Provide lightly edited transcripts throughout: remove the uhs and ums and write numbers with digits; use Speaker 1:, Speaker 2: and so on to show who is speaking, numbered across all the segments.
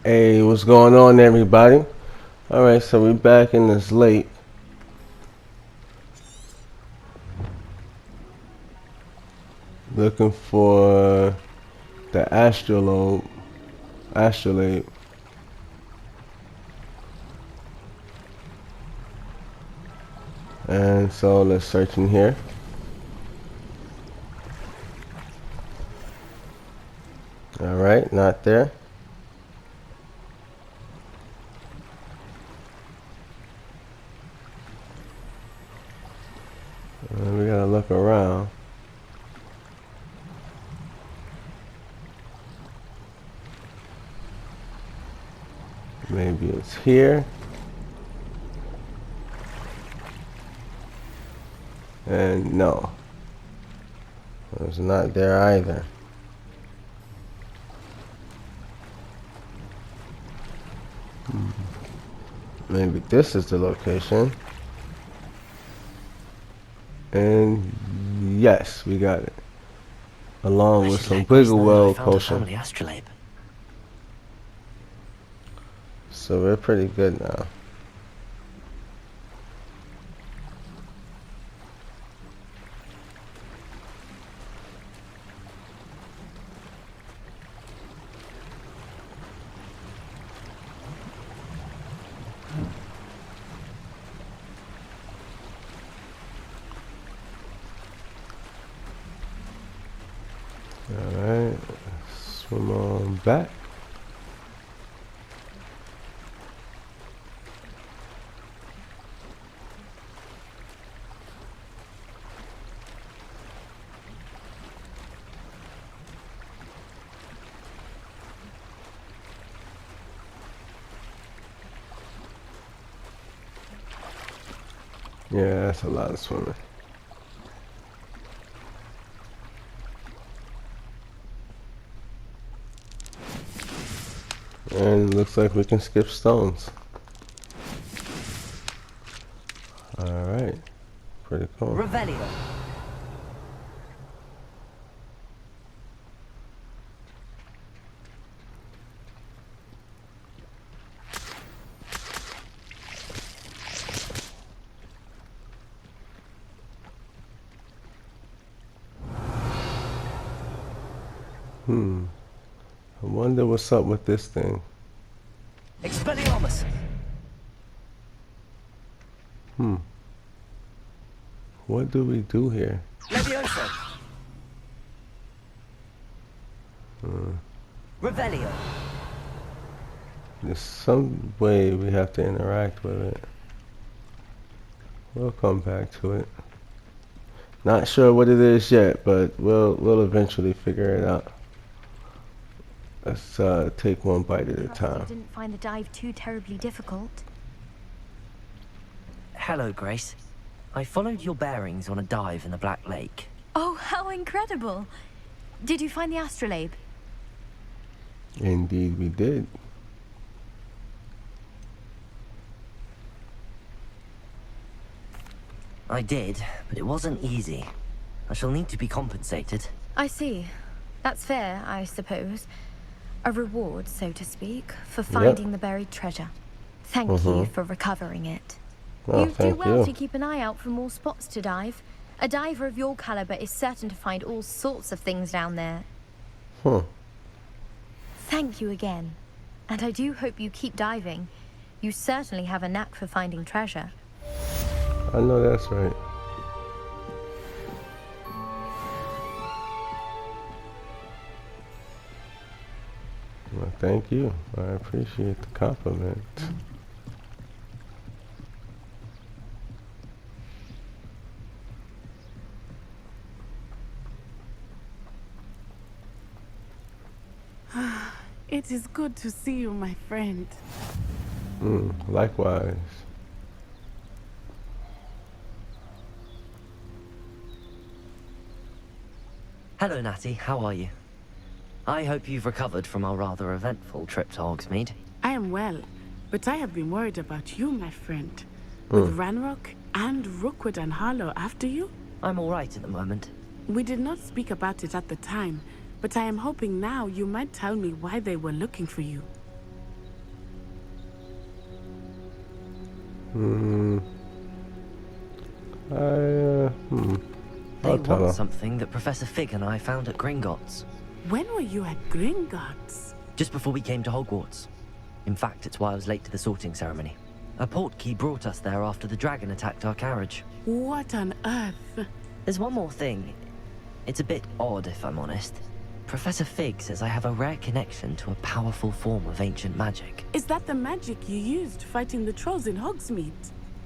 Speaker 1: Hey, what's going on, everybody? Alright, so we're back in this lake. Looking for the astrolabe. And so let's search in here. Alright, not there. We gotta look around. Maybe it's here. And no, it's not there either. Maybe this is the location. And yes, we got it. Along with some wiggle well potion. So we're pretty good now. Alright, swim on back. Yeah, that's a lot of swimming. And it looks like we can skip stones. Alright. Pretty cool.
Speaker 2: Revelio.
Speaker 1: I wonder what's up with this thing.
Speaker 2: Expelliarmus.
Speaker 1: What do we do here?
Speaker 2: Levioso. Revelio.
Speaker 1: There's some way we have to interact with it. We'll come back to it. Not sure what it is yet, but we'll eventually figure it out. Let's take one bite at a time.
Speaker 3: You didn't find the dive too terribly difficult.
Speaker 2: Hello, Grace. I followed your bearings on a dive in the Black Lake.
Speaker 3: Oh, how incredible! Did you find the astrolabe?
Speaker 1: Indeed we did.
Speaker 2: I did, but it wasn't easy. I shall need to be compensated.
Speaker 3: I see. That's fair, I suppose. A reward, so to speak, for finding the buried treasure. Thank you for recovering it.
Speaker 1: Oh,
Speaker 3: You do well
Speaker 1: you.
Speaker 3: to keep an eye out for more spots to dive. A diver of your caliber is certain to find all sorts of things down there. Thank you again. And I do hope you keep diving. You certainly have a knack for finding treasure.
Speaker 1: I know that's right. Well, thank you. I appreciate the compliment.
Speaker 4: It is good to see you, my friend.
Speaker 1: Likewise.
Speaker 2: Hello, Natty. How are you? I hope you've recovered from our rather eventful trip to Hogsmeade.
Speaker 4: I am well, but I have been worried about you, my friend. With Ranrock and Rookwood and Harlow after you?
Speaker 2: I'm all right at the moment.
Speaker 4: We did not speak about it at the time, but I am hoping now you might tell me why they were looking for you.
Speaker 1: Hmm.
Speaker 2: They
Speaker 1: I'll tell
Speaker 2: want
Speaker 1: her.
Speaker 2: something that Professor Fig and I found at Gringotts.
Speaker 4: When were you at Gringotts?
Speaker 2: Just before we came to Hogwarts. In fact, it's why I was late to the sorting ceremony. A portkey brought us there after the dragon attacked our carriage.
Speaker 4: What on earth?
Speaker 2: There's one more thing. It's a bit odd, if I'm honest. Professor Fig says I have a rare connection to a powerful form of ancient magic.
Speaker 4: Is that the magic you used fighting the trolls in Hogsmeade?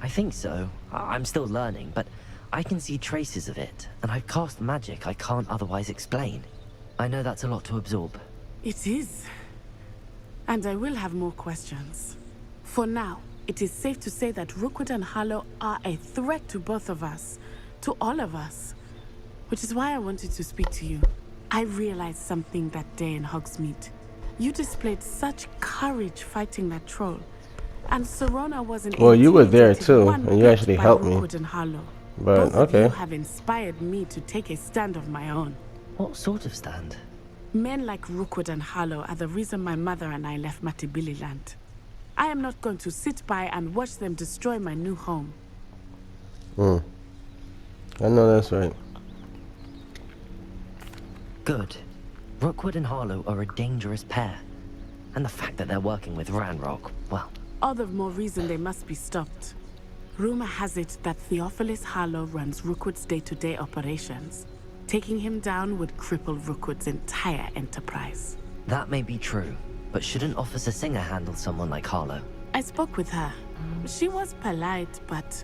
Speaker 2: I think so. I'm still learning, but I can see traces of it, and I've cast magic I can't otherwise explain. I know that's a lot to absorb.
Speaker 4: It is. And I will have more questions. For now, it is safe to say that Rookwood and Harlow are a threat to both of us. To all of us. Which is why I wanted to speak to you. I realized something that day in Hogsmeade. You displayed such courage fighting that troll. And Serona wasn't.
Speaker 1: Well, you were there
Speaker 4: intimidated
Speaker 1: too,
Speaker 4: one
Speaker 1: and you
Speaker 4: bit
Speaker 1: actually
Speaker 4: by
Speaker 1: helped me.
Speaker 4: Rookwood and Harlow.
Speaker 1: But
Speaker 4: Both of
Speaker 1: okay.
Speaker 4: you have inspired me to take a stand of my own.
Speaker 2: What sort of stand?
Speaker 4: Men like Rookwood and Harlow are the reason my mother and I left Matabeleland. I am not going to sit by and watch them destroy my new home.
Speaker 1: I know that's right.
Speaker 2: Good. Rookwood and Harlow are a dangerous pair. And the fact that they're working with Ranrock, well...
Speaker 4: All the more reason they must be stopped. Rumor has it that Theophilus Harlow runs Rookwood's day-to-day operations. Taking him down would cripple Rookwood's entire enterprise.
Speaker 2: That may be true, but shouldn't Officer Singer handle someone like Harlow?
Speaker 4: I spoke with her. She was polite, but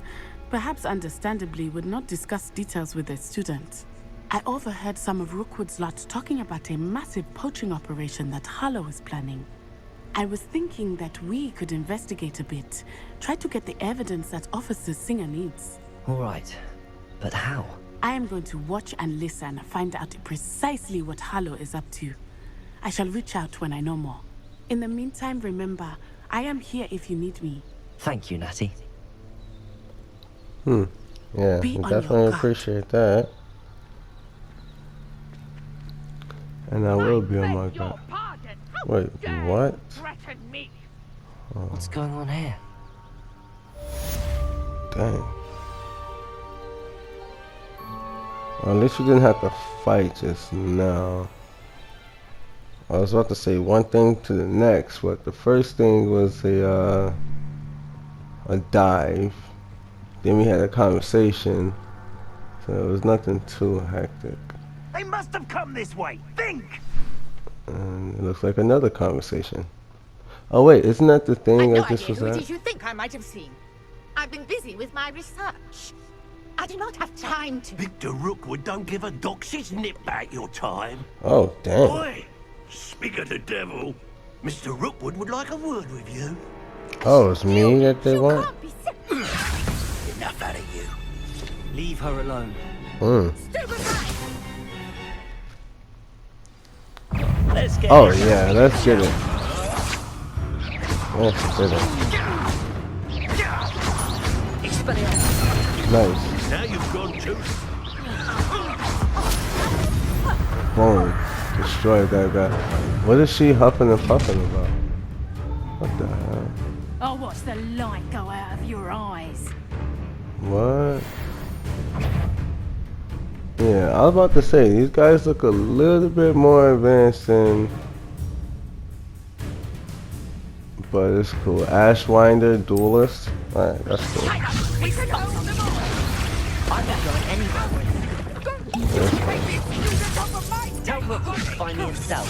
Speaker 4: perhaps understandably would not discuss details with a student. I overheard some of Rookwood's lot talking about a massive poaching operation that Harlow is planning. I was thinking that we could investigate a bit, try to get the evidence that Officer Singer needs.
Speaker 2: All right, but how?
Speaker 4: I am going to watch and listen, find out precisely what Harlow is up to. I shall reach out when I know more. In the meantime, remember, I am here if you need me.
Speaker 2: Thank you, Natty.
Speaker 1: Yeah,
Speaker 4: Be
Speaker 1: we
Speaker 4: on your
Speaker 1: definitely
Speaker 4: guard.
Speaker 1: appreciate that. And I will be on my guard. Wait, what?
Speaker 2: What's going on here?
Speaker 1: Dang. Well, at least we didn't have to fight just now. I was about to say one thing to the next, but the first thing was a dive. Then we had a conversation, so it was nothing too hectic.
Speaker 5: They must have come this way. Think!
Speaker 1: And it looks like another conversation. Oh wait, isn't that the thing
Speaker 6: I've
Speaker 1: I
Speaker 6: no
Speaker 1: just
Speaker 6: idea
Speaker 1: was
Speaker 6: who it
Speaker 1: at?
Speaker 6: is you think I might have seen. I've been busy with my research. I do not have time to...
Speaker 5: Victor Rookwood don't give a doxy's nip back your time.
Speaker 1: Oh dang.
Speaker 5: Oi! Speak of the devil. Mr. Rookwood would like a word with you.
Speaker 1: Oh, it's me that they
Speaker 6: You
Speaker 1: want?
Speaker 6: can't be serious.
Speaker 5: Enough out of you.
Speaker 2: Leave her alone.
Speaker 6: Stupefy!
Speaker 2: Let's get
Speaker 1: Oh yeah, let's get it. Let's get it. Nice.
Speaker 5: Now you've gone too...
Speaker 1: Boom. Destroyed that guy. What is she huffing and puffing about? What the hell?
Speaker 6: Oh, watch the light go out of your eyes.
Speaker 1: What? Yeah, I was about to say, these guys look a little bit more advanced than... But it's cool. Ashwinder, Duelist. Alright, that's cool.
Speaker 6: We can hold them all.
Speaker 2: I'm not going anywhere with you. Tell Rookwood to find me himself.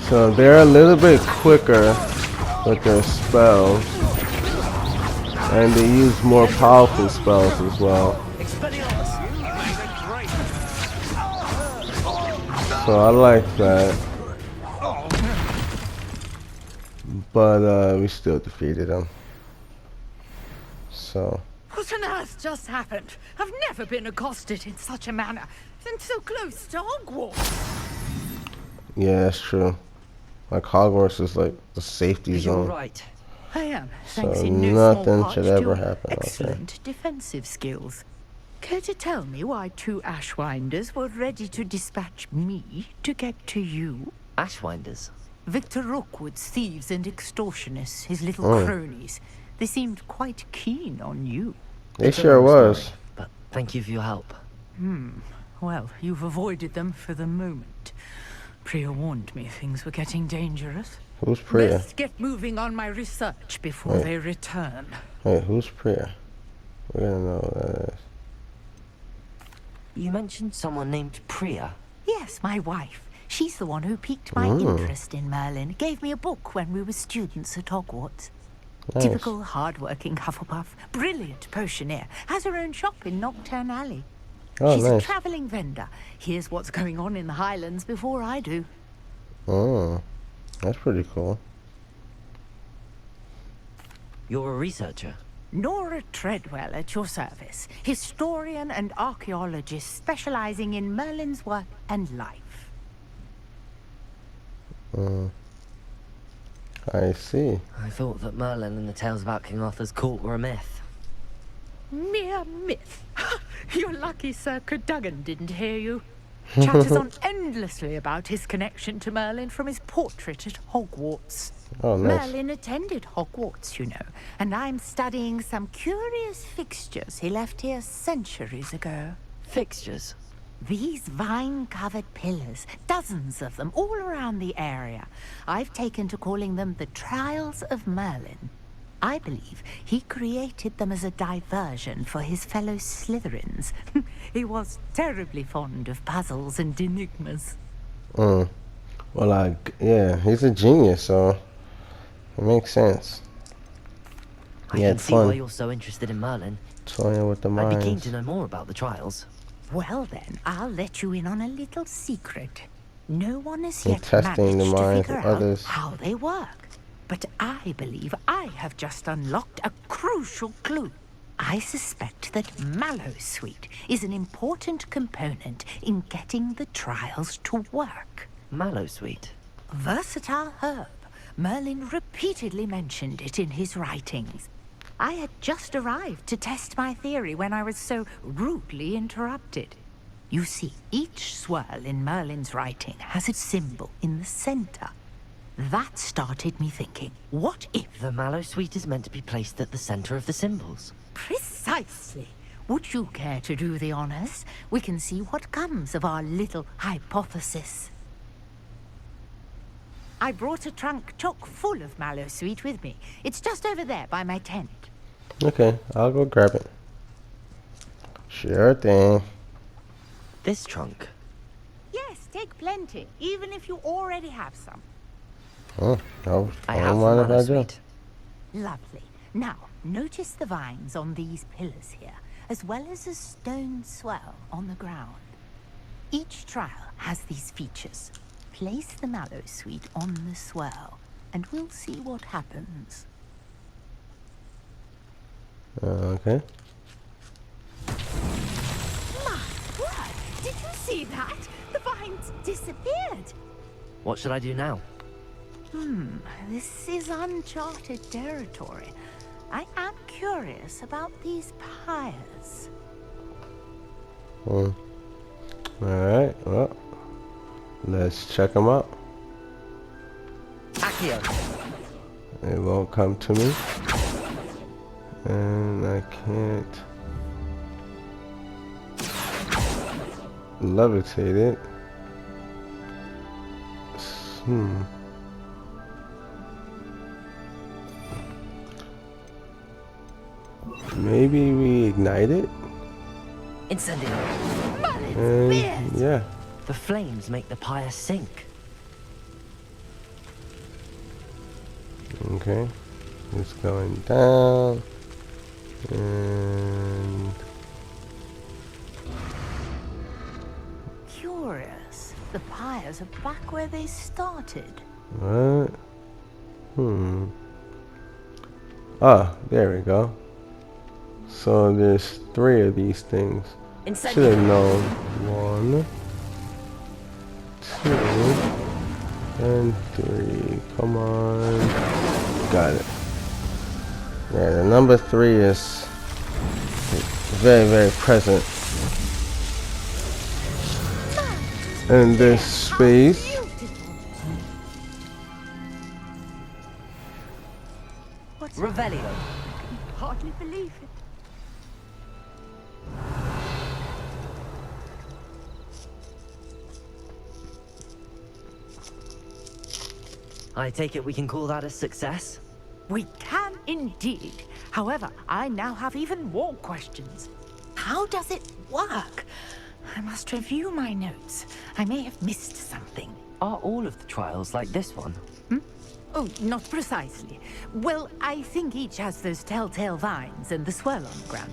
Speaker 1: So they're a little bit quicker with their spells. And they use more powerful spells as well. So I like that. But we still defeated them. So
Speaker 6: What on earth just happened? I've never been accosted in such a manner. And so close to Hogwarts.
Speaker 1: yeah, that's true. Like Hogwarts is like the safety
Speaker 2: You're
Speaker 1: zone.
Speaker 2: right.
Speaker 6: I am,
Speaker 1: So
Speaker 6: thanks in no
Speaker 1: nothing
Speaker 6: small part
Speaker 1: should
Speaker 6: to
Speaker 1: ever
Speaker 6: your
Speaker 1: happen, okay.
Speaker 6: excellent defensive skills. Care to tell me why two Ashwinders were ready to dispatch me to get to you?
Speaker 2: Ashwinders?
Speaker 6: Victor Rookwood's thieves and extortionists, his little cronies. They seemed quite keen on you.
Speaker 1: They
Speaker 2: It's a
Speaker 1: sure
Speaker 2: long
Speaker 1: was.
Speaker 2: story, but thank you for your help.
Speaker 6: Well, you've avoided them for the moment. Priya warned me things were getting dangerous.
Speaker 1: Who's Priya?
Speaker 6: Best get moving on my research before they return.
Speaker 1: Wait, who's Priya? We're gonna know who that is.
Speaker 2: You mentioned someone named Priya.
Speaker 6: Yes, my wife. She's the one who piqued my interest in Merlin. Gave me a book when we were students at Hogwarts.
Speaker 1: Nice.
Speaker 6: Typical hard-working Hufflepuff. Brilliant potioneer. Has her own shop in Nocturne Alley.
Speaker 1: Oh,
Speaker 6: She's
Speaker 1: nice.
Speaker 6: a traveling vendor. Hears what's going on in the Highlands before I do.
Speaker 1: Oh, that's pretty cool.
Speaker 2: You're a researcher.
Speaker 6: Nora Treadwell at your service. Historian and archaeologist specializing in Merlin's work and life.
Speaker 1: I see.
Speaker 2: I thought that Merlin and the tales about King Arthur's court were a myth.
Speaker 6: Mere myth. You're lucky Sir Cadogan didn't hear you. Chatters on endlessly about his connection to Merlin from his portrait at Hogwarts.
Speaker 1: Oh, nice.
Speaker 6: Merlin attended Hogwarts, you know, and I'm studying some curious fixtures he left here centuries ago.
Speaker 2: Fixtures.
Speaker 6: These vine-covered pillars, dozens of them all around the area. I've taken to calling them the Trials of Merlin. I believe he created them as a diversion for his fellow Slytherins. He was terribly fond of puzzles and enigmas.
Speaker 1: Well, yeah, he's a genius, so it makes sense.
Speaker 2: I
Speaker 1: He
Speaker 2: can
Speaker 1: had
Speaker 2: see why
Speaker 1: fun
Speaker 2: you're so interested in Merlin.
Speaker 1: toying with the
Speaker 2: I'd be keen
Speaker 1: minds.
Speaker 2: to know more about the trials.
Speaker 6: Well then, I'll let you in on a little secret. No one has
Speaker 1: And
Speaker 6: yet
Speaker 1: testing the
Speaker 6: managed to
Speaker 1: minds
Speaker 6: figure
Speaker 1: of
Speaker 6: out
Speaker 1: others.
Speaker 6: how they work. But I believe I have just unlocked a crucial clue. I suspect that Mallowsweet is an important component in getting the trials to work.
Speaker 2: Mallowsweet.
Speaker 6: Versatile herb. Merlin repeatedly mentioned it in his writings. I had just arrived to test my theory when I was so rudely interrupted. You see, each swirl in Merlin's writing has its symbol in the center. That started me thinking, what if...
Speaker 2: The Mallowsweet is meant to be placed at the center of the symbols.
Speaker 6: Precisely. Would you care to do the honors? We can see what comes of our little hypothesis. I brought a trunk chock full of Mallowsweet with me. It's just over there by my tent.
Speaker 1: Okay, I'll go grab it. Sure thing.
Speaker 2: This trunk.
Speaker 6: Yes, take plenty, even if you already have some.
Speaker 1: Oh, no,
Speaker 2: I
Speaker 1: I
Speaker 2: have
Speaker 1: don't
Speaker 2: the
Speaker 1: mind if I do.
Speaker 2: Mallowsweet.
Speaker 6: Lovely. Now, notice the vines on these pillars here, as well as a stone swell on the ground. Each trial has these features. Place the Mallowsweet on the swell, and we'll see what happens.
Speaker 1: Okay.
Speaker 6: My word! Did you see that? The vines disappeared.
Speaker 2: What should I do now?
Speaker 6: This is uncharted territory. I am curious about these pyres.
Speaker 1: Alright, well, let's check them out.
Speaker 2: Accio.
Speaker 1: It won't come to me. And I can't levitate it. Maybe we ignite it?
Speaker 2: Incendio.
Speaker 1: And yeah.
Speaker 2: The flames make the pyre sink.
Speaker 1: Okay. It's going down. And
Speaker 6: Curious. The pyres are back where they started.
Speaker 1: what? Ah, there we go. So there's 3 of these things. Should have known. 1, 2, and 3. Come on. Got it. Yeah, the number 3 is very, very present in this space.
Speaker 2: Revelio.
Speaker 6: Hardly believe it.
Speaker 2: I take it we can call that a success?
Speaker 6: We can indeed. However, I now have even more questions. How does it work? I must review my notes. I may have missed something.
Speaker 2: Are all of the trials like this one?
Speaker 6: Oh, not precisely. Well, I think each has those telltale vines and the swirl on the ground.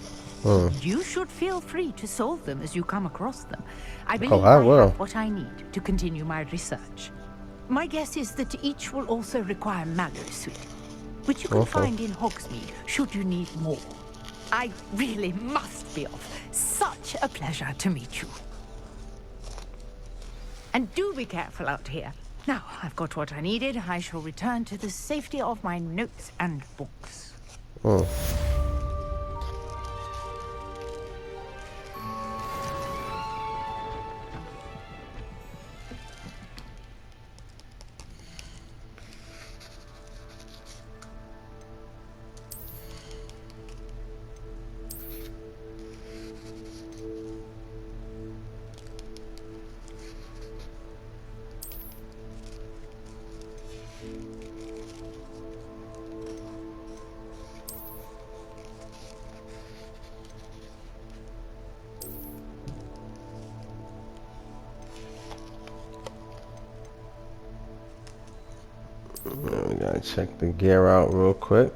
Speaker 6: You should feel free to solve them as you come across them. I believe
Speaker 1: I
Speaker 6: I
Speaker 1: will.
Speaker 6: have what I need to continue my research. My guess is that each will also require mallow sweet, which you can find in Hogsmeade should you need more. I really must be off. Such a pleasure to meet you. And do be careful out here. Now, I've got what I needed. I shall return to the safety of my notes and books.
Speaker 1: We gotta check the gear out real quick.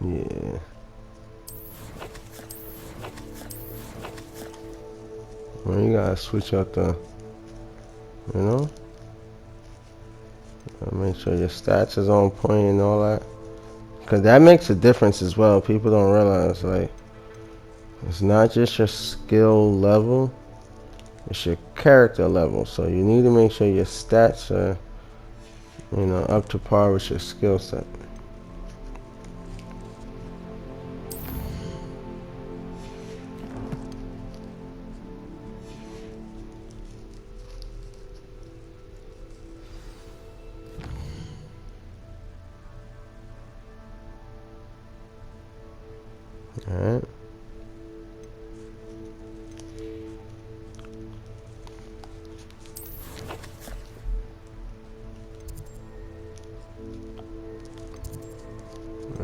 Speaker 1: Yeah. Well, you gotta switch out the, you know? Make sure your stats is on point and all that. Cause that makes a difference as well. People don't realize, like, it's not just your skill level, it's your character level. So you need to make sure your stats are, you know, up to par with your skill set. Alright.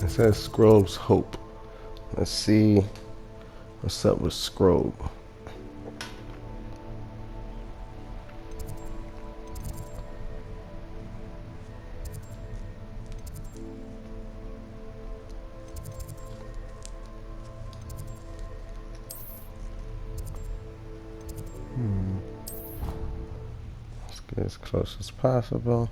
Speaker 1: It says Scrobe's Hope. Let's see what's up with Scrobe. Let's get as close as possible.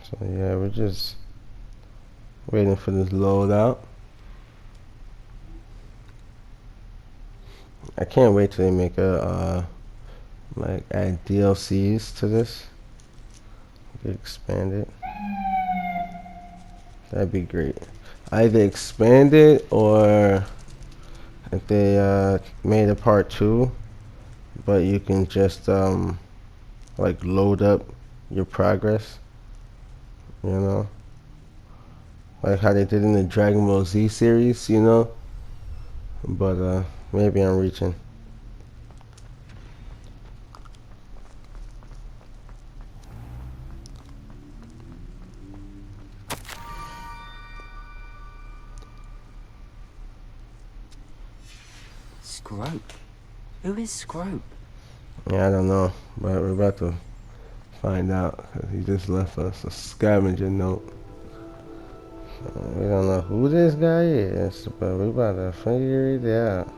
Speaker 1: So yeah, we're just waiting for this load out. I can't wait till they make a like add DLCs to this. Expand it. That'd be great. Either expand it or if they made a part 2, but you can just like load up your progress. You know, like how they did in the Dragon Ball Z series, you know. But maybe I'm reaching.
Speaker 2: Scrobe? Who is Scrobe?
Speaker 1: Yeah, I don't know, but we're about to find out, because he just left us a scavenger note. So we don't know who this guy is, but we about to figure it out.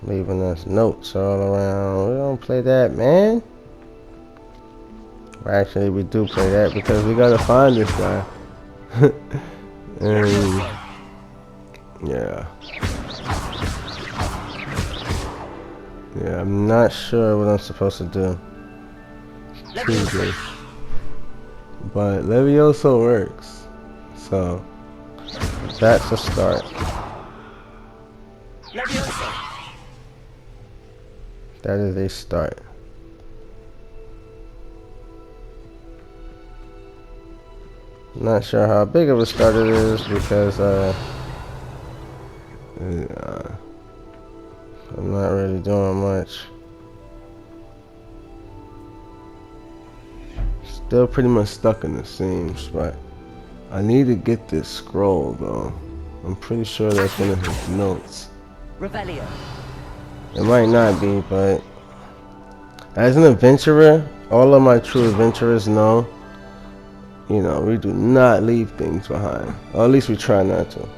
Speaker 1: Leaving us notes all around. We don't play that, man. Well, actually, we do play that because we gotta find this guy. And yeah. Yeah, I'm not sure what I'm supposed to do. Tuesday. But Levioso works. So that's a start. That is a start. Not sure how big of a start it is because I'm not really doing much. Still pretty much stuck in the seams, but I need to get this scroll though. I'm pretty sure that's one of his notes.
Speaker 2: Revelio.
Speaker 1: It might not be, but as an adventurer, all of my true adventurers know, you know, we do not leave things behind. Or at least we try not to.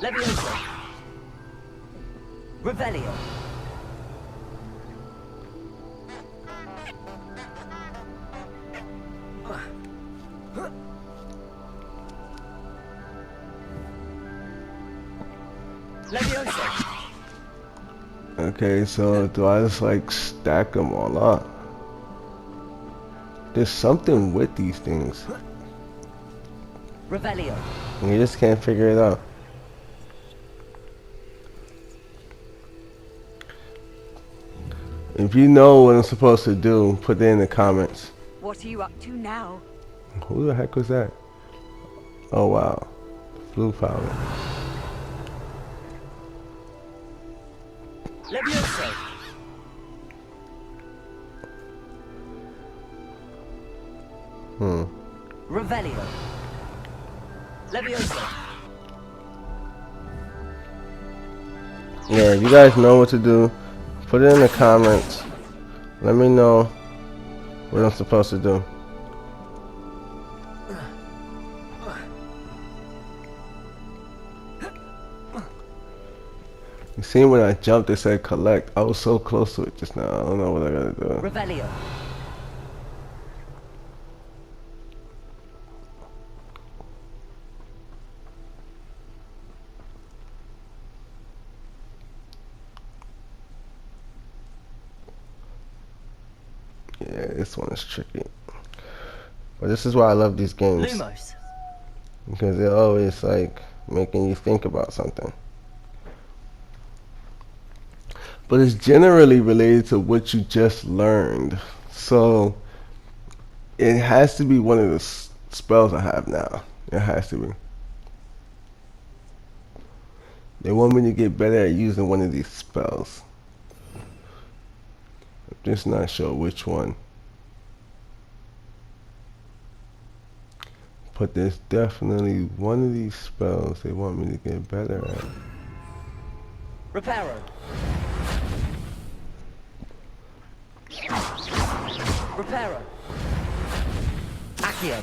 Speaker 2: Levioso. Revelio. Levioso.
Speaker 1: Okay, so do I just like stack them all up? There's something with these things.
Speaker 2: Revelio.
Speaker 1: And you just can't figure it out. If you know what I'm supposed to do, put it in the comments.
Speaker 6: What are you up to now?
Speaker 1: Who the heck was that? Oh wow. Blue power.
Speaker 2: Levioso. Revelio. Levioso.
Speaker 1: Yeah, if you guys know what to do, put it in the comments. Let me know what I'm supposed to do. You seen when I jumped, it said collect. I was so close to it just now. I don't know what I gotta do.
Speaker 2: Revelio.
Speaker 1: Yeah, this one is tricky. But this is why I love these games.
Speaker 2: Lumos.
Speaker 1: Because they're always like making you think about something. But it's generally related to what you just learned. So it has to be one of the spells I have now. It has to be. They want me to get better at using one of these spells. I'm just not sure which one. But there's definitely one of these spells they want me to get better at.
Speaker 2: Reparo. Reparo. Accio.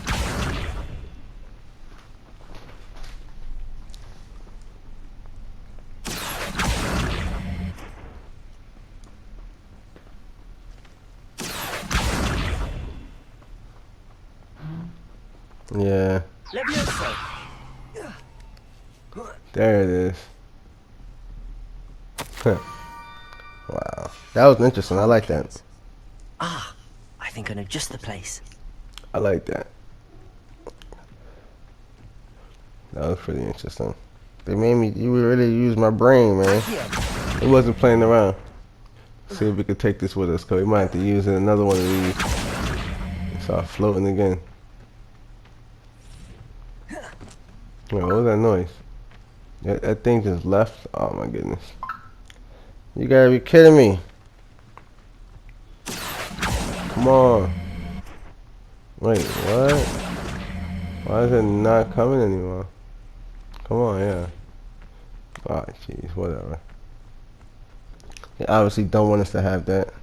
Speaker 1: Yeah,
Speaker 2: Levioso.
Speaker 1: there it is. Wow, that was interesting. I like that.
Speaker 2: Ah, I think I know just the place.
Speaker 1: I like that. That was pretty interesting. They made me, you really use my brain, man.
Speaker 2: Accio.
Speaker 1: It wasn't playing around. See if we could take this with us, because we might have to use it another one of these. Start floating again. Wait, what was that noise? That thing just left? Oh my goodness. You gotta be kidding me. Come on. Wait, what? Why is it not coming anymore? Come on, yeah. Oh, jeez, whatever. They obviously don't want us to have that.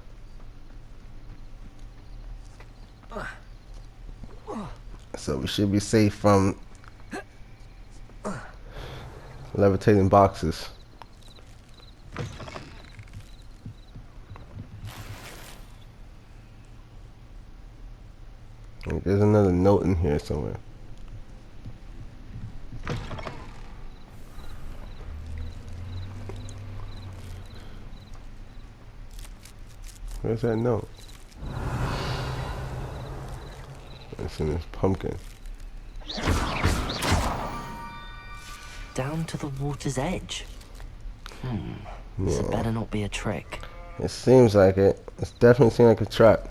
Speaker 1: So we should be safe from levitating boxes. There's another note in here somewhere. Where's that note? It's in this pumpkin.
Speaker 2: Down to the water's edge. This
Speaker 1: Yeah.
Speaker 2: better not be a trick.
Speaker 1: It seems like it. It's definitely seems like a trap.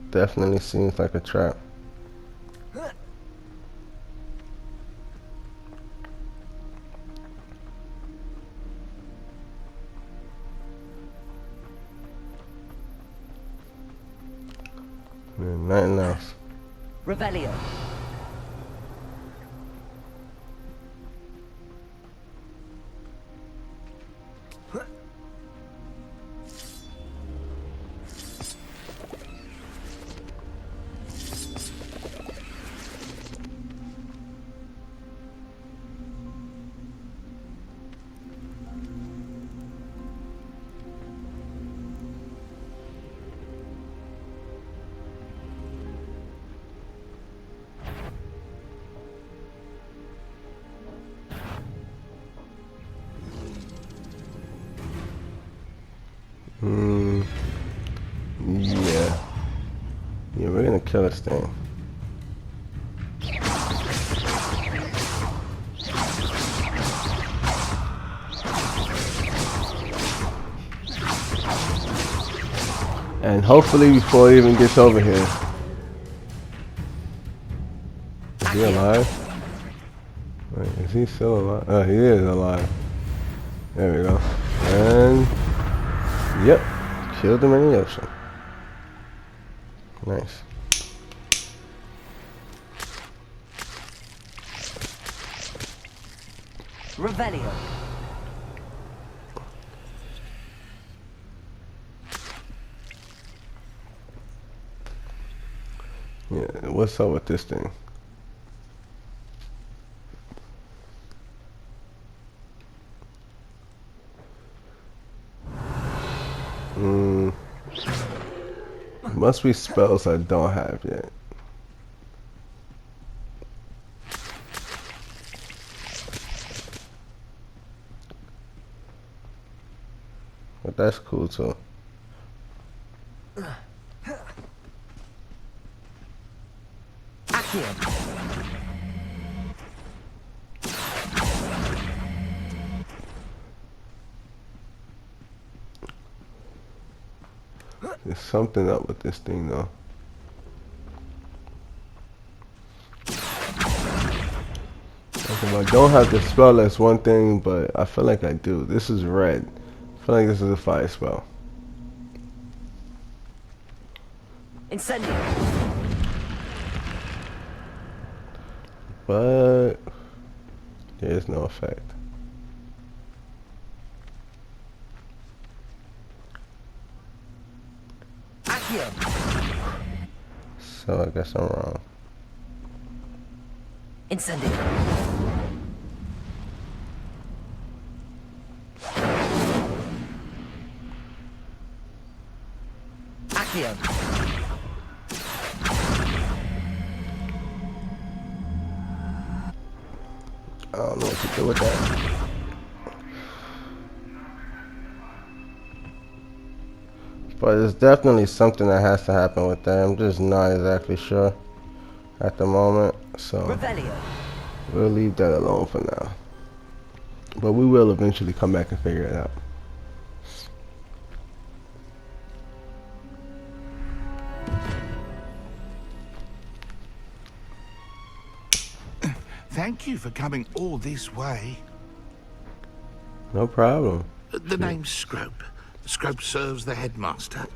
Speaker 1: Definitely seems like a trap. And nothing else.
Speaker 2: Revelio.
Speaker 1: Yeah. Yeah, we're gonna kill this thing. And hopefully before it even gets over here. Is he alive? Wait, is he still alive? Oh, he is alive. There we go. And yep, killed him in the ocean. Nice.
Speaker 2: Revelio.
Speaker 1: Yeah, what's up with this thing? Must be spells I don't have yet. But that's cool too.
Speaker 2: Accio.
Speaker 1: There's something up with this thing though. Like if I don't have the spell, that's one thing, but I feel like I do. This is red. I feel like this is a fire spell.
Speaker 2: Incendio.
Speaker 1: But there's no effect.
Speaker 2: Accio.
Speaker 1: So I guess I'm wrong.
Speaker 2: Incendio. Accio.
Speaker 1: I don't know what to do with that. But it's definitely something that has to happen with that. I'm just not exactly sure at the moment. So
Speaker 2: Revelio.
Speaker 1: we'll leave that alone for now. But we will eventually come back and figure it out.
Speaker 7: Thank you for coming all this way.
Speaker 1: No problem.
Speaker 7: The name's Scrobe. Scrobe serves the headmaster.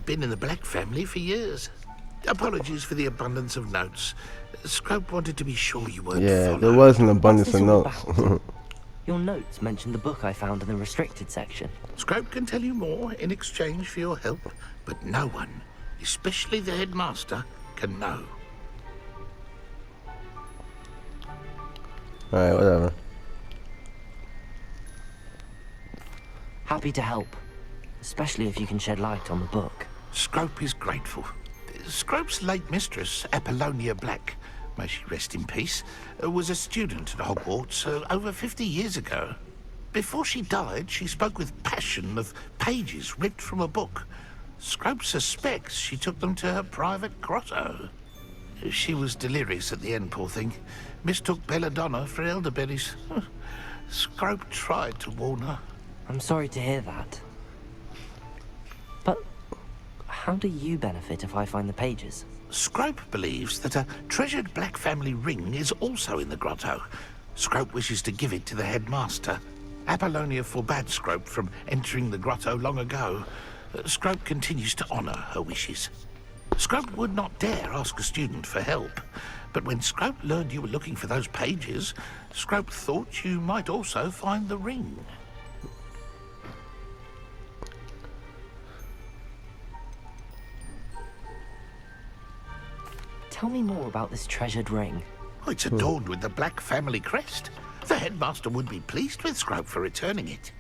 Speaker 7: Been in the Black family for years. Apologies for the abundance of notes. Scrobe wanted to be sure you weren't
Speaker 1: Yeah,
Speaker 7: followed.
Speaker 1: there was an abundance
Speaker 2: What's
Speaker 1: of
Speaker 2: this all
Speaker 1: notes.
Speaker 2: about? Your notes mentioned the book I found in the restricted section.
Speaker 7: Scrobe can tell you more in exchange for your help, but no one, especially the headmaster, can know.
Speaker 1: Alright, whatever.
Speaker 2: Happy to help, especially if you can shed light on the book.
Speaker 7: Scrope is grateful. Scrope's late mistress, Apollonia Black, may she rest in peace, was a student at Hogwarts over 50 years ago. Before she died, she spoke with passion of pages ripped from a book. Scrope suspects she took them to her private grotto. She was delirious at the end, poor thing. Mistook belladonna for elderberries. Scrope tried to warn her.
Speaker 2: I'm sorry to hear that. But how do you benefit if I find the pages?
Speaker 7: Scrope believes that a treasured Black family ring is also in the grotto. Scrope wishes to give it to the headmaster. Apollonia forbade Scrope from entering the grotto long ago. Scrope continues to honor her wishes. Scrope would not dare ask a student for help, but when Scrope learned you were looking for those pages, Scrope thought you might also find the ring.
Speaker 2: Tell me more about this treasured ring.
Speaker 7: Oh, it's adorned with the Black family crest. The headmaster would be pleased with Scrope for returning it.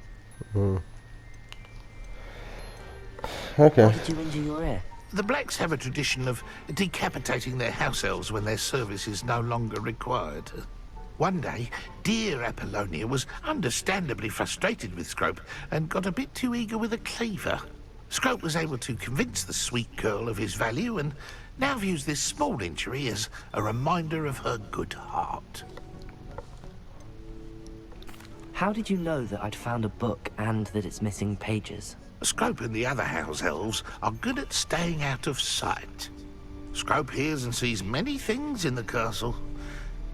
Speaker 1: Okay.
Speaker 2: What did you injure your ear?
Speaker 7: The Blacks have a tradition of decapitating their house elves when their service is no longer required. One day, dear Apollonia was understandably frustrated with Scrope and got a bit too eager with a cleaver. Scrope was able to convince the sweet girl of his value and now views this small injury as a reminder of her good heart.
Speaker 2: How did you know that I'd found a book and that it's missing pages?
Speaker 7: Scrope and the other house elves are good at staying out of sight. Scrope hears and sees many things in the castle.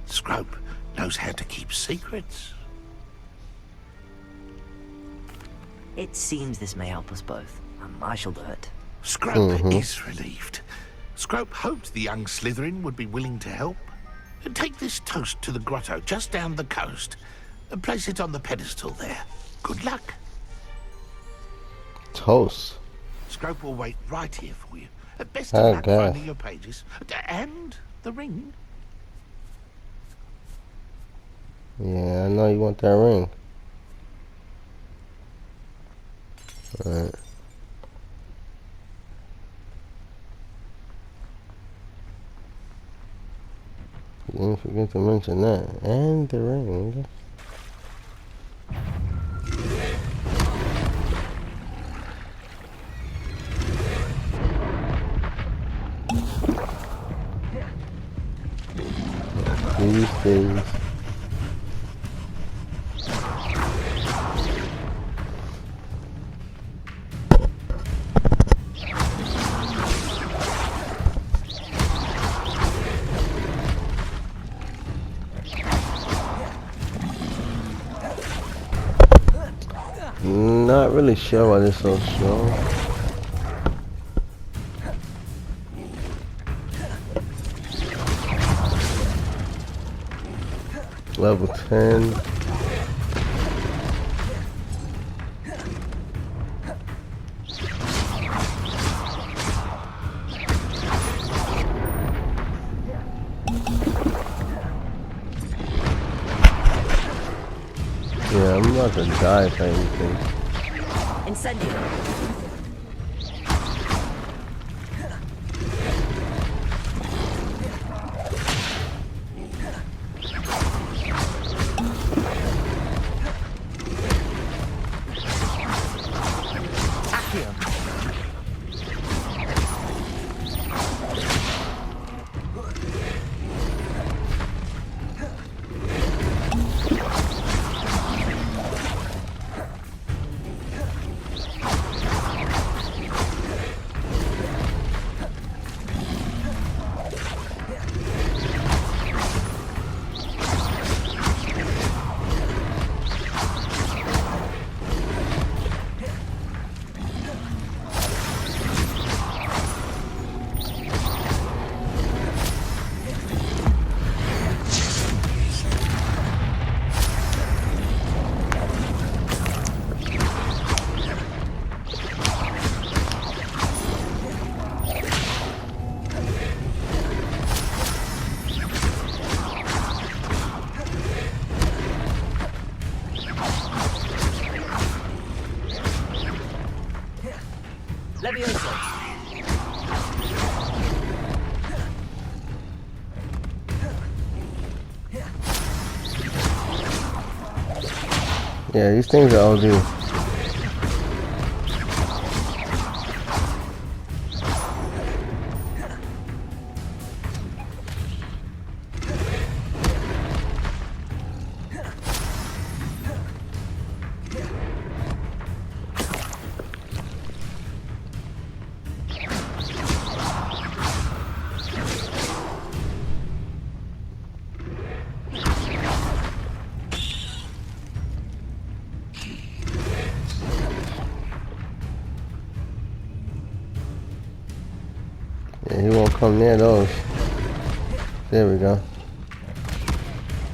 Speaker 7: Scrope knows how to keep secrets.
Speaker 2: It seems this may help us both. I shall do it.
Speaker 7: Scrope is relieved. Scrope hoped the young Slytherin would be willing to help. Take this toast to the grotto just down the coast and place it on the pedestal there. Good luck.
Speaker 1: Toast.
Speaker 7: Scrope will wait right here for you. Best
Speaker 1: Oh,
Speaker 7: of luck
Speaker 1: God.
Speaker 7: finding your pages. And the ring.
Speaker 1: Yeah, I know you want that ring. Alright. You didn't forget to mention that. And the ring. These things. Not really sure why this is so strong. Level 10. Yeah, I'm about to die if anything.
Speaker 2: Incendio.
Speaker 1: Yeah, these things are OD. Yeah, he won't come near those. There we go.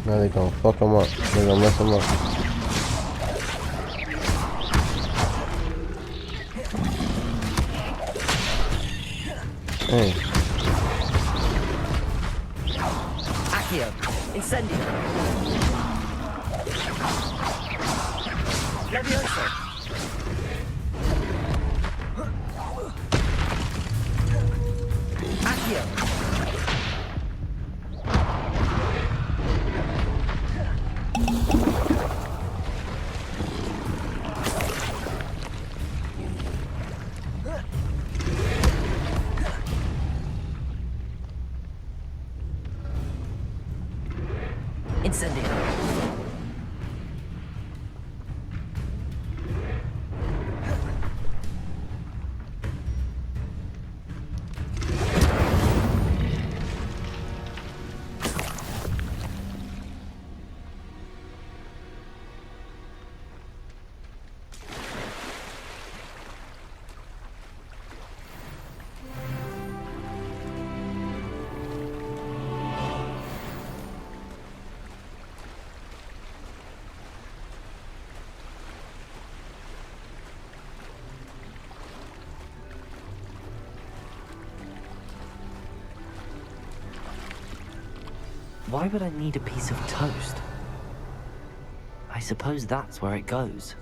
Speaker 1: Now they're gonna fuck him up. They're gonna mess him up. Hey.
Speaker 2: Accio, incendio. Levioso. Accio. Incendio. Why would I need a piece of toast? I suppose that's where it goes.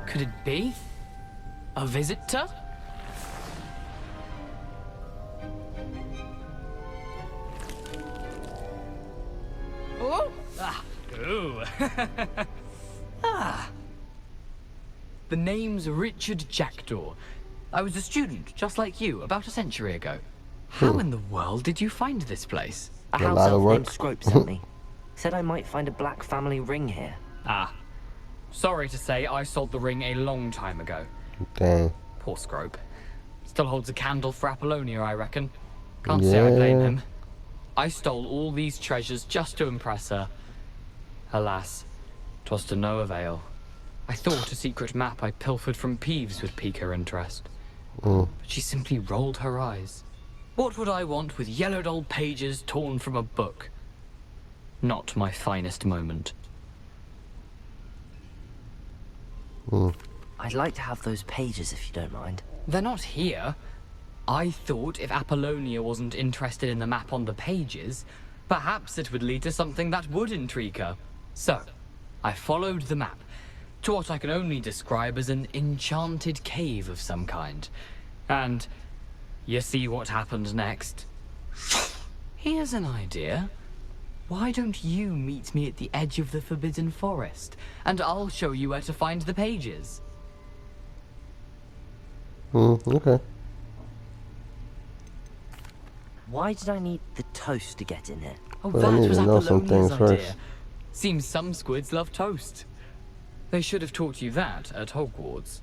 Speaker 8: Could it be? A visitor? Oh! Ah! Ooh! Ah! The name's Richard Jackdaw. I was a student, just like you, about a century ago. How in the world did you find this place?
Speaker 2: A house elf named Scrobe sent me. Said I might find a black family ring here.
Speaker 8: Ah. Sorry to say, I sold the ring a long time ago.
Speaker 1: Dang.
Speaker 8: Poor Scrobe. Still holds a candle for Apollonia, I reckon. Can't say I blame him. I stole all these treasures just to impress her. Alas, 'twas to no avail. I thought a secret map I pilfered from Peeves would pique her interest. But she simply rolled her eyes. What would I want with yellowed old pages torn from a book? Not my finest moment.
Speaker 2: I'd like to have those pages if you don't mind.
Speaker 8: They're not here. I thought if Apollonia wasn't interested in the map on the pages, perhaps it would lead to something that would intrigue her. So, I followed the map to what I can only describe as an enchanted cave of some kind. And you see what happened next. Here's an idea. Why don't you meet me at the edge of the Forbidden Forest, and I'll show you where to find the pages.
Speaker 1: Okay.
Speaker 2: Why did I need the toast to get in here?
Speaker 8: Oh,
Speaker 1: Well, I
Speaker 8: that
Speaker 1: need
Speaker 8: was
Speaker 1: to know some
Speaker 8: Apollonia's
Speaker 1: things
Speaker 8: idea.
Speaker 1: first.
Speaker 8: Seems some squids love toast. They should have taught you that at Hogwarts.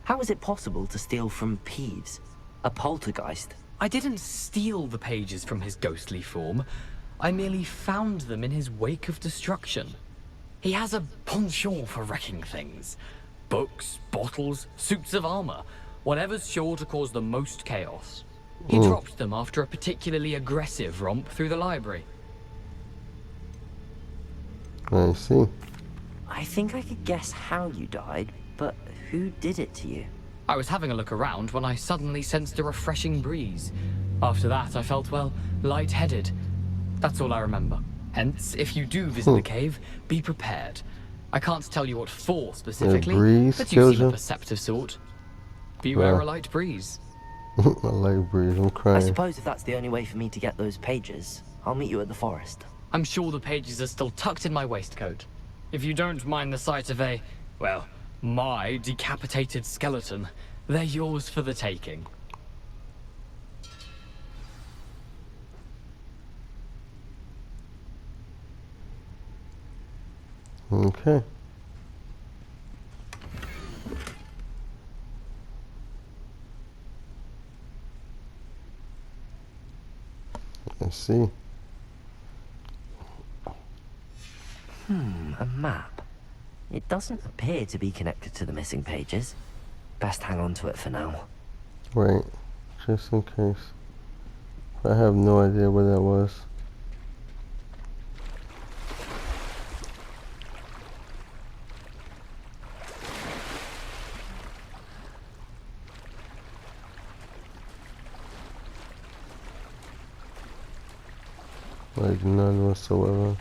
Speaker 2: How is it possible to steal from Peeves? A poltergeist?
Speaker 8: I didn't steal the pages from his ghostly form. I merely found them in his wake of destruction. He has a penchant for wrecking things. Books, bottles, suits of armor, whatever's sure to cause the most chaos. He dropped them after a particularly aggressive romp through the library.
Speaker 1: I see.
Speaker 2: I think I could guess how you died, but who did it to you?
Speaker 8: I was having a look around when I suddenly sensed a refreshing breeze. After that, I felt, well, lightheaded. That's all I remember. Hence, if you do visit the cave, be prepared. I can't tell you what for specifically,
Speaker 1: breeze
Speaker 8: but you
Speaker 1: kills
Speaker 8: seem a
Speaker 1: you?
Speaker 8: perceptive sort. Beware
Speaker 1: Yeah.
Speaker 8: a light breeze.
Speaker 1: A light breeze. I'm
Speaker 2: I
Speaker 1: crying.
Speaker 2: suppose if that's the only way for me to get those pages, I'll meet you at the forest.
Speaker 8: I'm sure the pages are still tucked in my waistcoat. If you don't mind the sight of a, well, my decapitated skeleton, they're yours for the taking.
Speaker 1: Okay. Let's see.
Speaker 2: A map. It doesn't appear to be connected to the missing pages. Best hang on to it for now.
Speaker 1: Right. Just in case. I have no idea what that was. Like none whatsoever.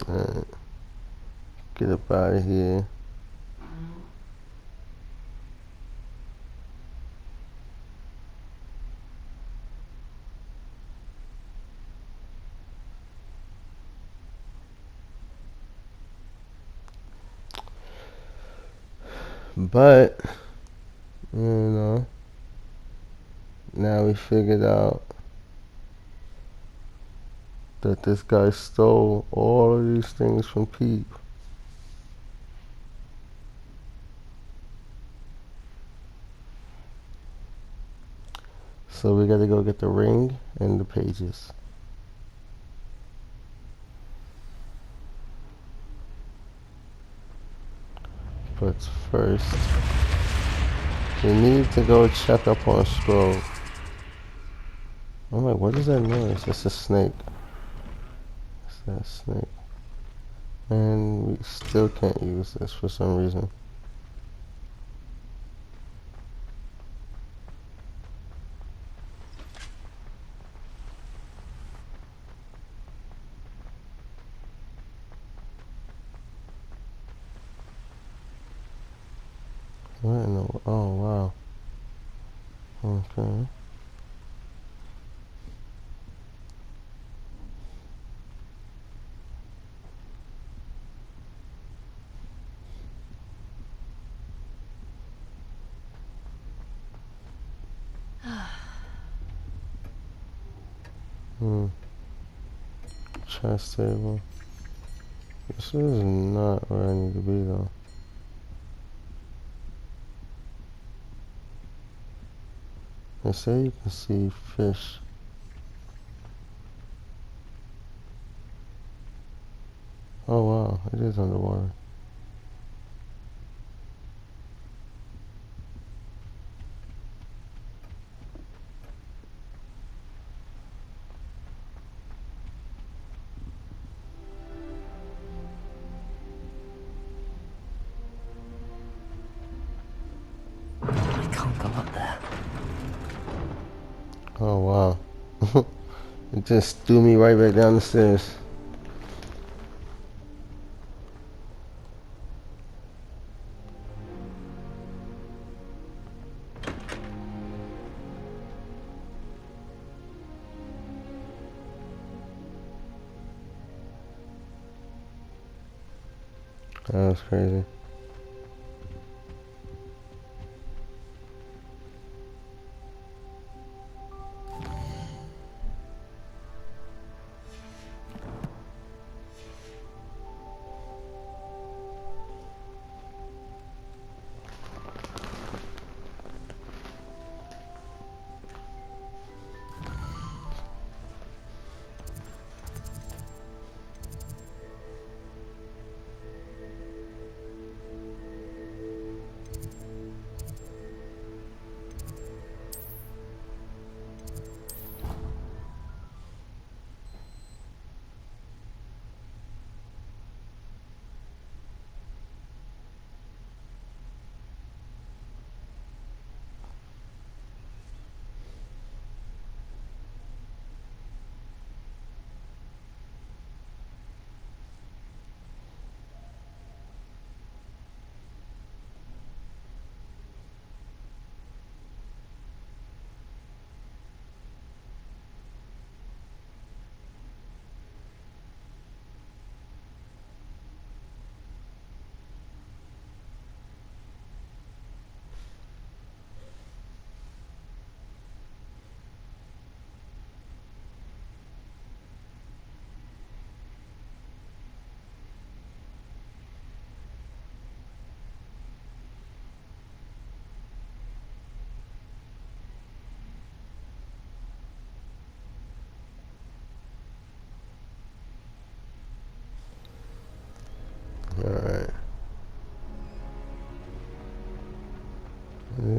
Speaker 1: Alright. Get up out of here. But, you know, now we figured out that this guy stole all of these things from Pete. So we gotta go get the ring and the pages. But first, we need to go check up on Scrobe. I'm like, what is that noise? It's a snake. It's that snake. And we still can't use this for some reason. What in the, oh wow. Okay. Chess table. This is not where I need to be though. They say you can see fish. Oh wow, it is underwater.
Speaker 2: I can't go up there.
Speaker 1: Oh wow. It just threw me right back down the stairs. That was crazy.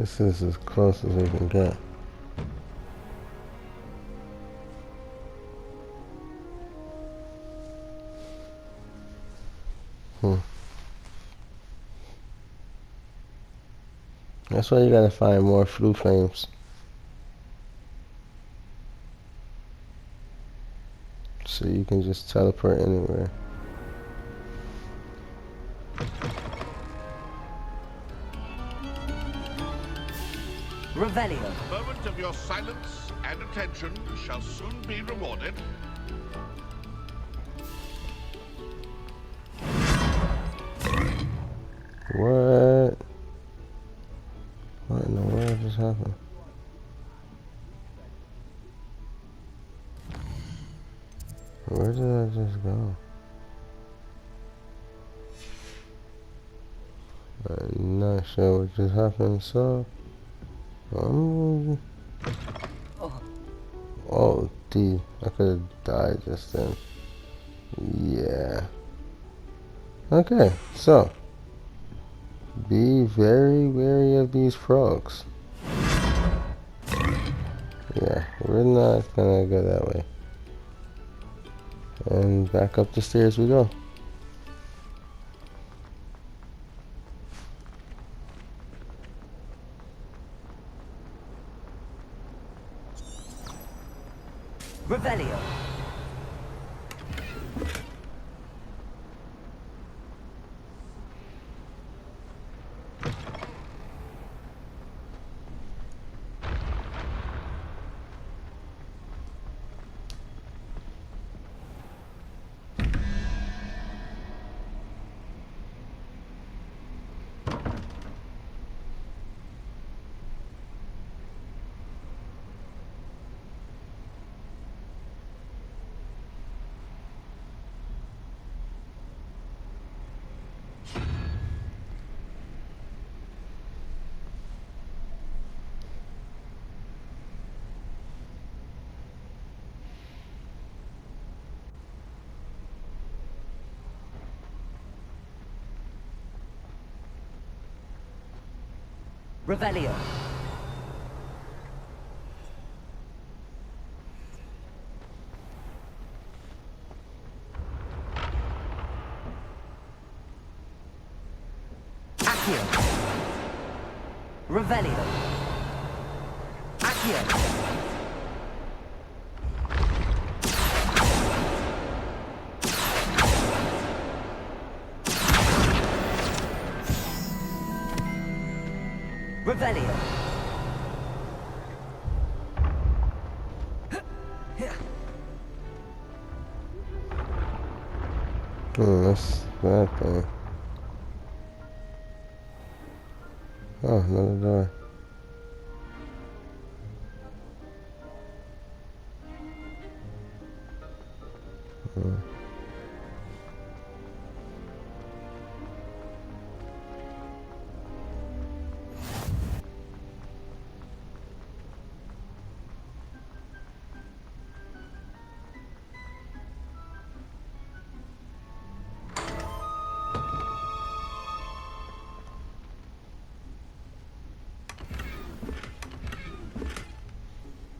Speaker 1: This is as close as we can get. That's why you gotta find more flue flames. So you can just teleport anywhere.
Speaker 2: Revelio.
Speaker 9: A moment of your silence and attention shall soon be rewarded.
Speaker 1: What? What in the world just happened? Where did I just go? I'm not sure what just happened, so oh, D. I could have died just then. Yeah. Okay, so be very wary of these frogs. Yeah, we're not gonna go that way. And back up the stairs we go.
Speaker 2: Revelio. Revelio. Accio. Revelio. Accio. Revelio.
Speaker 1: That's that thing. Oh, another door.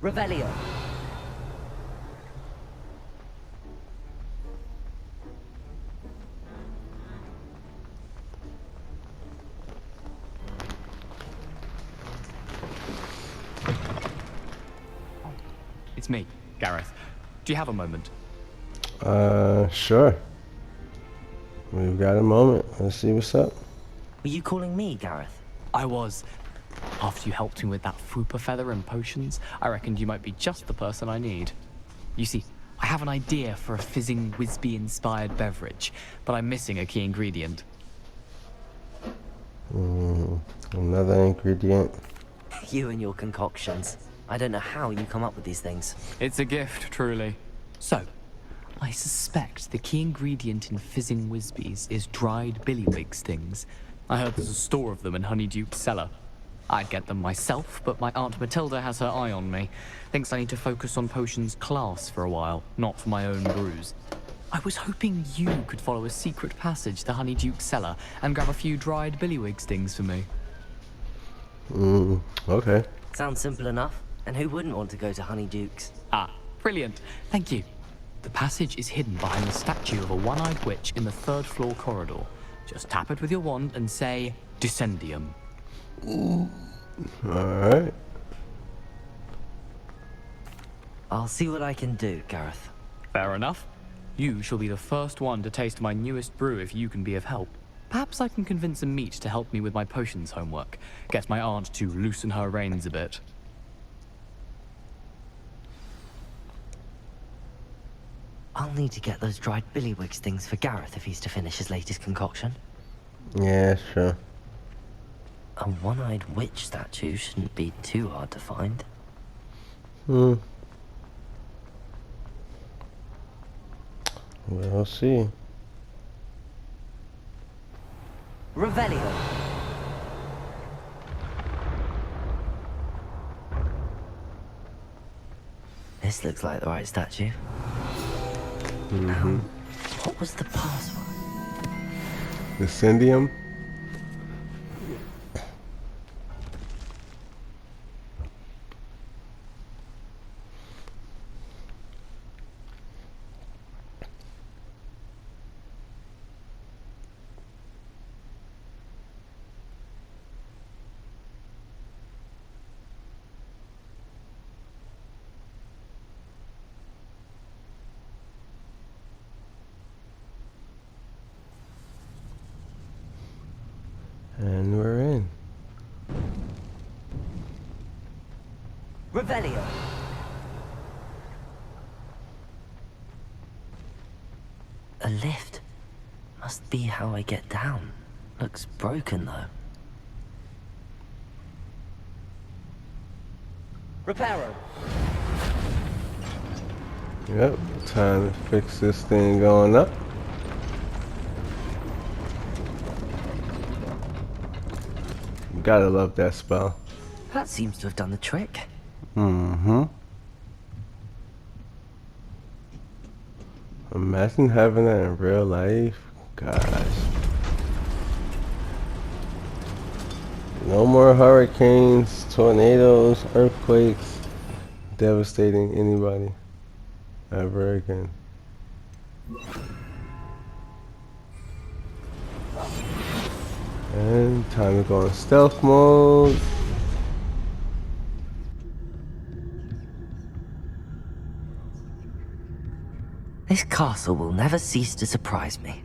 Speaker 2: Revelio.
Speaker 8: It's me, Gareth. Do you have a moment?
Speaker 1: Sure. We've got a moment. Let's see what's up.
Speaker 2: Were you calling me, Gareth?
Speaker 8: I was. After you helped me with that Fupa feather and potions, I reckoned you might be just the person I need. You see, I have an idea for a fizzing Whizbee-inspired beverage, but I'm missing a key ingredient.
Speaker 1: Another ingredient.
Speaker 2: You and your concoctions. I don't know how you come up with these things.
Speaker 8: It's a gift, truly. So, I suspect the key ingredient in fizzing Whizbees is dried billywig stings. I heard there's a store of them in Honeyduke's cellar. I'd get them myself, but my Aunt Matilda has her eye on me. Thinks I need to focus on potions class for a while, not for my own brews. I was hoping you could follow a secret passage to Honeyduke's cellar and grab a few dried billywig stings for me.
Speaker 1: Okay.
Speaker 2: Sounds simple enough. And who wouldn't want to go to Honeyduke's?
Speaker 8: Ah, brilliant. Thank you. The passage is hidden behind the statue of a one-eyed witch in the 3rd floor corridor. Just tap it with your wand and say, Descendium.
Speaker 1: Alright.
Speaker 2: I'll see what I can do, Gareth.
Speaker 8: Fair enough. You shall be the first one to taste my newest brew if you can be of help. Perhaps I can convince a meat to help me with my potions homework. Get my aunt to loosen her reins a bit.
Speaker 2: I'll need to get those dried billywigs things for Gareth if he's to finish his latest concoction.
Speaker 1: Yeah, sure.
Speaker 2: A one-eyed witch statue shouldn't be too hard to find.
Speaker 1: We'll see.
Speaker 2: Revelio. This looks like the right statue. What was the password?
Speaker 1: Descendium. And we're in.
Speaker 2: Revelio. A lift. Must be how I get down. Looks broken though. Reparo.
Speaker 1: Yep, time to fix this thing going up. Gotta love that spell.
Speaker 2: That seems to have done the trick.
Speaker 1: Imagine having that in real life. Gosh. No more hurricanes, tornadoes, earthquakes, devastating anybody ever again. And time to go in stealth mode.
Speaker 2: This castle will never cease to surprise me.